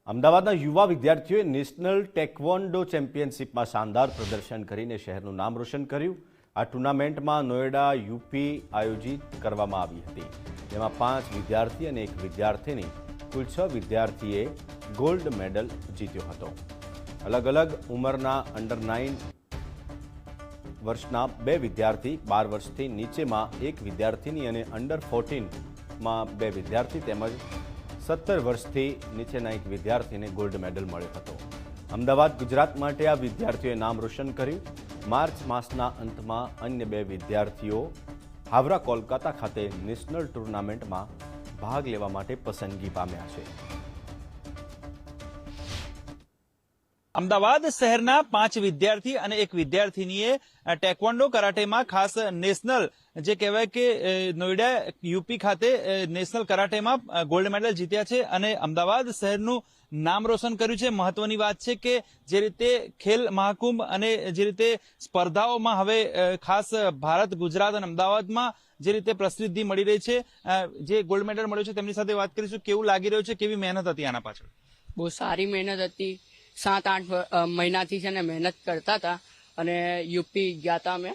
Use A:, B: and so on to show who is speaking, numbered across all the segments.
A: અમદાવાદના યુવા વિદ્યાર્થીઓએ નેશનલ ટેકવોન્ડો ચેમ્પિયનશિપમાં શાનદાર પ્રદર્શન કરીને શહેરનું નામ રોશન કર્યું। આ ટુર્નામેન્ટમાં નોએડા યુપી આયોજિત કરવામાં આવી હતી, જેમાં 5 વિદ્યાર્થી અને 1 વિદ્યાર્થીની કુલ 6 વિદ્યાર્થીએ ગોલ્ડ મેડલ જીત્યો હતો। અલગ અલગ ઉંમરના અંડર 9 વર્ષના 2 વિદ્યાર્થી, 12 વર્ષથી નીચેમાં 1 વિદ્યાર્થીની અને અંડર 14માં 2 વિદ્યાર્થી તેમજ 17 વર્ષથી નીચેના 1 વિદ્યાર્થીને ગોલ્ડ મેડલ મળ્યો હતો। અમદાવાદ, ગુજરાત માટે આ વિદ્યાર્થીઓએ નામ રોશન કર્યું। માર્ચ માસના અંતમાં અન્ય 2 વિદ્યાર્થીઓ હાવરા, કોલકાતા ખાતે નેશનલ ટુર્નામેન્ટમાં ભાગ લેવા માટે પસંદગી પામ્યા છે।
B: અમદાવાદ શહેરના 5 વિદ્યાર્થી અને 1 વિદ્યાર્થીનીએ ટેકવોન્ડો કરાટેમાં ખાસ નેશનલ જે કહેવાય કે નોઈડા યુપી ખાતે નેશનલ કરાટેમાં ગોલ્ડ મેડલ જીત્યા છે અને અમદાવાદ શહેરનું નામ રોશન કર્યું છે। મહત્વની વાત છે કે જે રીતે ખેલ મહાકુંભ અને જે રીતે સ્પર્ધાઓમાં હવે ખાસ ભારત, ગુજરાત અને અમદાવાદમાં જે રીતે પ્રસિદ્ધિ મળી રહી છે, જે ગોલ્ડ મેડલ મળ્યો છે તેમની સાથે વાત કરીશું। કેવું લાગી રહ્યું છે, કેવી મહેનત હતી આના પાછળ?
C: બહુ સારી મહેનત હતી। 7-8 મહિનાથી છે ને મહેનત કરતા હતા અને યુપી ગયા હતા અમે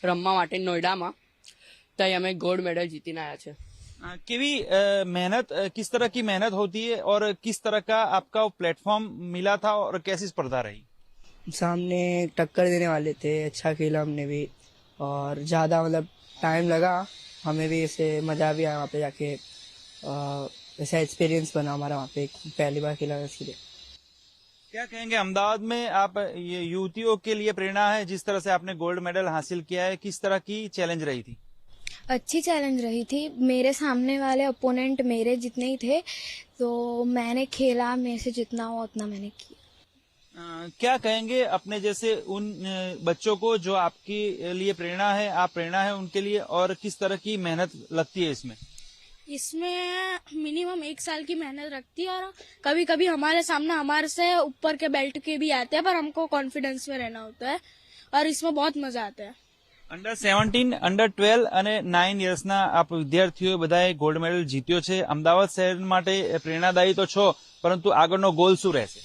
C: રમવા માટે નોઈડામાં, ત્યાં અમે ગોલ્ડ મેडल जीतने आया છે।
B: केवी मेहनत, किस तरह की मेहनत होती है और किस तरह का आपका प्लेटफॉर्म मिला था और कैसी स्पर्धा रही?
D: सामने टक्कर देने वाले थे, अच्छा खेला हमने भी और ज़्यादा मतलब टाइम लगा, हमें भी ऐसे मज़ा भी आया वहाँ पे जाके, ऐसा एक्सपीरियंस बना हमारा वहाँ पे, पहली बार खेला इसलिए।
B: क्या कहेंगे, अहमदाबाद में आप ये युवतियों के लिए प्रेरणा है, जिस तरह से आपने गोल्ड मेडल हासिल किया है, किस तरह की चैलेंज रही थी?
E: अच्छी चैलेंज रही थी। मेरे सामने वाले ओपोनेंट मेरे जितने ही थे, तो मैंने खेला, मेरे से जितना हुआ उतना मैंने किया।
B: क्या कहेंगे अपने जैसे उन बच्चों को जो आपके लिए प्रेरणा है, आप प्रेरणा है उनके लिए, और किस तरह की मेहनत लगती है इसमें?
F: इसमें मिनिमम 1 साल की मेहनत रखती है और कभी कभी हमारे सामने हमारे से ऊपर के बेल्ट के भी आते हैं, पर हमको कॉन्फिडेंस में रहना होता है और इसमें बहुत मजा आता है।
B: અંડર 17, અંડર 12 અને 9 યર્સના આપ વિદ્યાર્થીઓ બધાએ ગોલ્ડ મેડલ જીત્યો છે। અમદાવાદ શહેર માટે પ્રેરણાદાયી તો છો, પરંતુ આગળનો ગોલ શું રહેશે?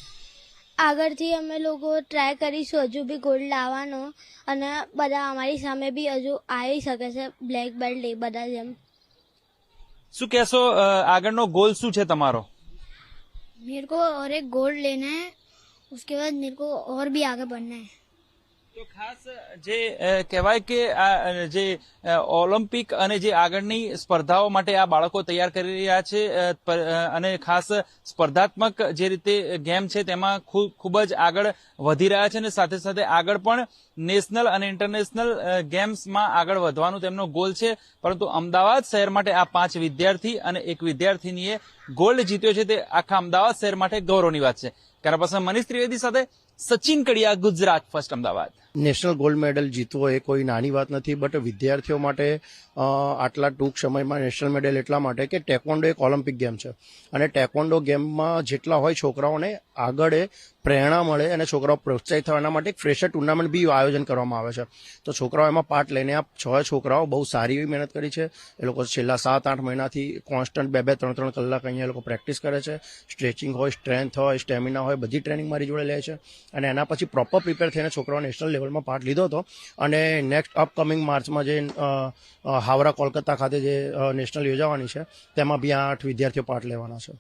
E: આગળથી અમે લોકો ટ્રાય કરીશું હજુ બી ગોલ્ડ લાવવાનો અને બધા અમારી સામે બી હજુ આવી શકે છે, બ્લેક બેલ્ટ એ બધા જેમ।
B: શું કહેશો, આગળનો ગોલ શું છે તમારો?
E: मेरे को और एक गोल्ड लेना है, उसके बाद मेरे को और भी आगे बढ़ना है।
B: તો ખાસ જે કહેવાય કે આ જે ઓલિમ્પિક અને જે આગળની સ્પર્ધાઓ માટે આ બાળકો તૈયાર કરી રહ્યા છે અને ખાસ સ્પર્ધાત્મક જે રીતે ગેમ છે તેમાં ખૂબ જ આગળ વધી રહ્યા છે અને સાથે સાથે આગળ પણ નેશનલ અને ઇન્ટરનેશનલ ગેમ્સમાં આગળ વધવાનું તેમનો ગોલ છે। પરંતુ અમદાવાદ શહેર માટે આ 5 વિદ્યાર્થી અને 1 વિદ્યાર્થીનીએ ગોલ્ડ જીત્યો છે, તે આખા અમદાવાદ શહેર માટે ગૌરવની વાત છે। કેમેરા પર્સન મનીષ ત્રિવેદી સાથે Sachin Kadiya, Gujarat first, Ahmedabad.
G: National gold medal જીતવો એ કોઈ નાની વાત નથી, બટ વિદ્યાર્થીઓ માટે આટલા ટૂંક સમયમાં નેશનલ મેડલ એટલા માટે કે ટેકવોન્ડો એક ઓલિમ્પિક ગેમ છે અને ટેકવોન્ડો ગેમમાં જેટલા હોય છોકરાઓને આગળ પ્રેરણા મળે અને છોકરાઓ પ્રોત્સાહિત થાય એના માટે એક ફ્રેશર ટુર્નામેન્ટ બી આયોજન કરવામાં આવે છે। તો છોકરાઓ એમાં પાર્ટ લઈને આ 6 છોકરાઓ બહુ સારી એવી મહેનત કરી છે। એ લોકો છેલ્લા 7-8 મહિનાથી કોન્સ્ટન્ટ 2-2, 3-3 કલાક અહીંયા એ લોકો પ્રેક્ટિસ કરે છે। સ્ટ્રેચિંગ હોય, સ્ટ્રેન્થ હોય, સ્ટેમિના હોય, બધી ટ્રેનિંગ મારી જોડે લે છે અને એના પછી પ્રોપર પ્રિપેર થઈને છોકરાઓ નેશનલ લેવલમાં પાર્ટ લીધો હતો અને નેક્સ્ટ અપકમિંગ માર્ચમાં જે હાવરા, કોલકાતા ખાતે જે નેશનલ યોજાવાની છે તેમાં બી 8 વિદ્યાર્થીઓ પાર્ટ લેવાના છે।